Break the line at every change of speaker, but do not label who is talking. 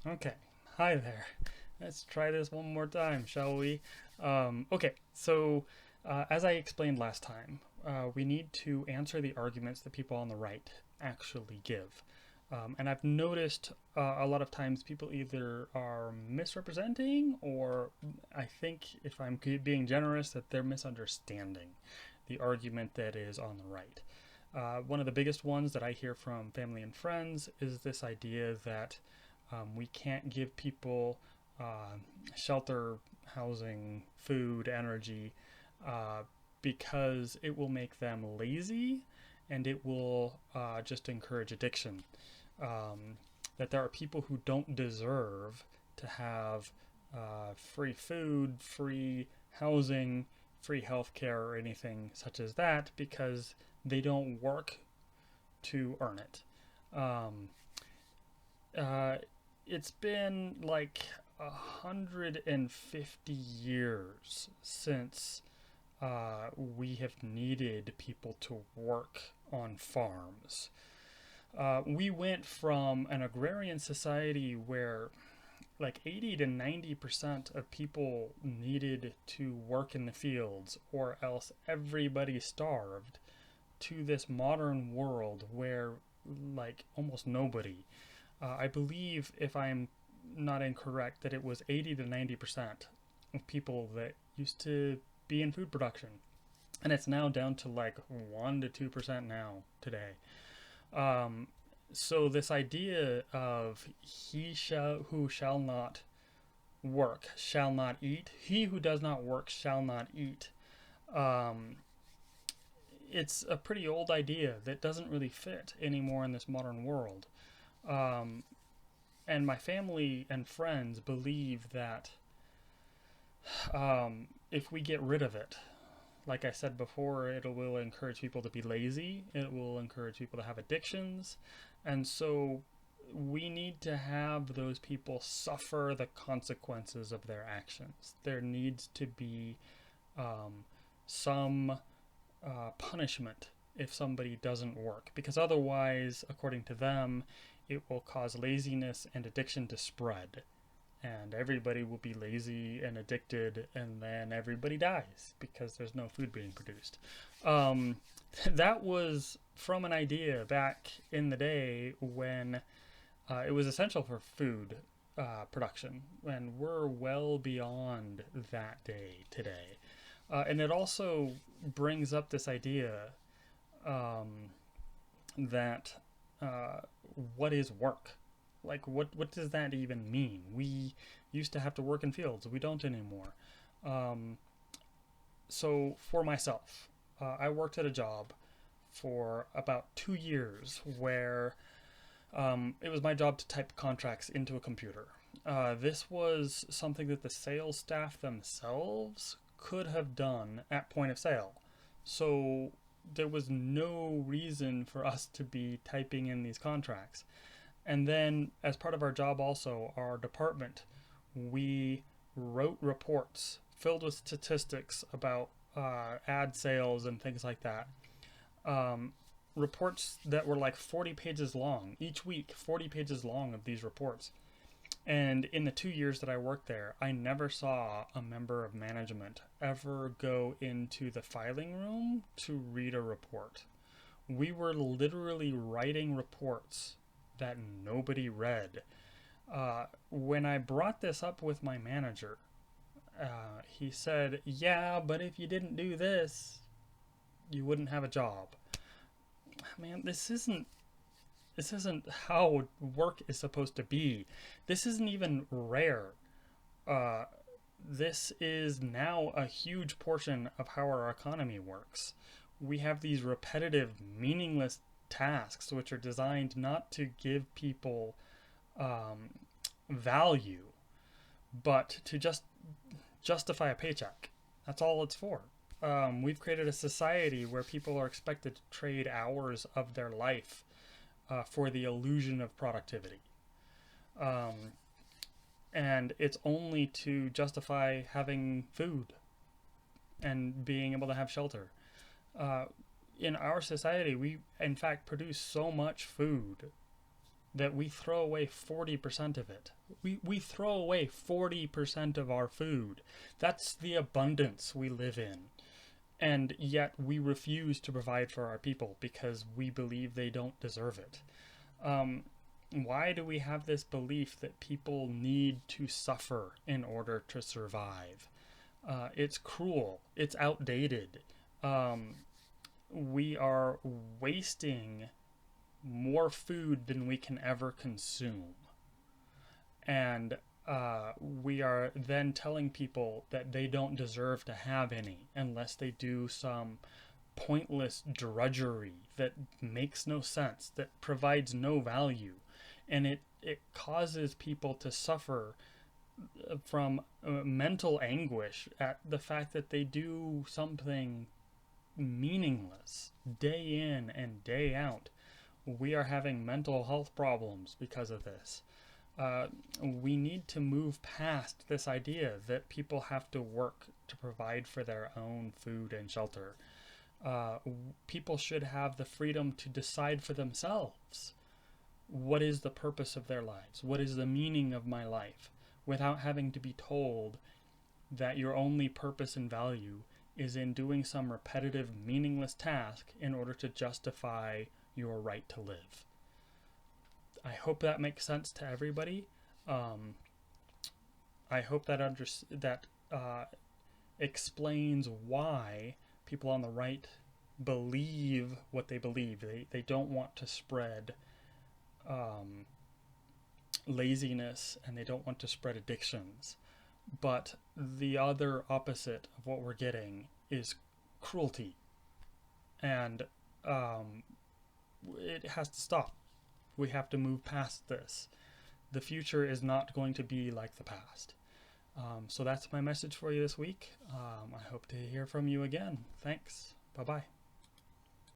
Okay. Hi there. Let's try this one more time, shall we? Okay, so as I explained last time, we need to answer the arguments that people on the right actually give. And I've noticed a lot of times people either are misrepresenting, or I think, if I'm being generous, that they're misunderstanding the argument that is on the right. One of the biggest ones that I hear from family and friends is this idea that we can't give people uh, shelter, housing, food, energy, uh, because it will make them lazy and it will just encourage addiction. That there are people who don't deserve to have free food, free housing, free healthcare, or anything such as that because they don't work to earn it. Um, uh, it's been like 150 years since we have needed people to work on farms. We went from an agrarian society where like 80 to 90% of people needed to work in the fields or else everybody starved to this modern world where like almost nobody. I believe, if I'm not incorrect, that it was 80 to 90% of people that used to be in food production. And it's now down to like 1 to 2% now today. Um, so this idea of who shall not work shall not eat, he who does not work shall not eat. Um, it's a pretty old idea that doesn't really fit anymore in this modern world. Um, and my family and friends believe that if we get rid of it, like I said before, it will encourage people to be lazy. It will encourage people to have addictions. And so we need to have those people suffer the consequences of their actions. There needs to be um, some punishment if somebody doesn't work, because otherwise, according to them, it will cause laziness and addiction to spread. And everybody will be lazy and addicted, and then everybody dies because there's no food being produced. Um, that was from an idea back in the day when it was essential for food production, and we're well beyond that day today. And it also brings up this idea um, that uh, what is work? Like, what does that even mean? We used to have to work in fields. We don't anymore. Um, so for myself, I worked at a job for about 2 years where it was my job to type contracts into a computer. This was something that the sales staff themselves could have done at point of sale. So there was no reason for us to be typing in these contracts. And then, as part of our job, also, our department, we wrote reports filled with statistics about ad sales and things like that. Um, Reports that were like 40 pages long each week, 40 pages long of these reports. And in the 2 years that I worked there, I never saw a member of management ever go into the filing room to read a report. We were literally writing reports that nobody read. When I brought this up with my manager, he said, "Yeah, but if you didn't do this, you wouldn't have a job." Man, this isn't how work is supposed to be. This isn't even rare. Uh, this is now a huge portion of how our economy works. We have these repetitive, meaningless tasks which are designed not to give people um, value, but to just justify a paycheck. That's all it's for. We've created a society where people are expected to trade hours of their life for the illusion of productivity. Um, and it's only to justify having food and being able to have shelter. Uh, in our society, we in fact produce so much food that we throw away 40% of it. We throw away 40% of our food. That's the abundance we live in. And yet we refuse to provide for our people because we believe they don't deserve it. Why do we have this belief that people need to suffer in order to survive? It's cruel. It's outdated. We are wasting more food than we can ever consume. And we are then telling people that they don't deserve to have any unless they do some pointless drudgery that makes no sense, that provides no value. And it causes people to suffer from mental anguish at the fact that they do something meaningless day in and day out. We are having mental health problems because of this. We need to move past this idea that people have to work to provide for their own food and shelter. People should have the freedom to decide for themselves what is the purpose of their lives, what is the meaning of my life, without having to be told that your only purpose and value is in doing some repetitive, meaningless task in order to justify your right to live. I hope that makes sense to everybody. I hope that explains why people on the right believe what they believe. They don't want to spread laziness, and they don't want to spread addictions. But the other opposite of what we're getting is cruelty. And it has to stop. We have to move past this. The future is not going to be like the past. So that's my message for you this week. I hope to hear from you again. Thanks. Bye-bye.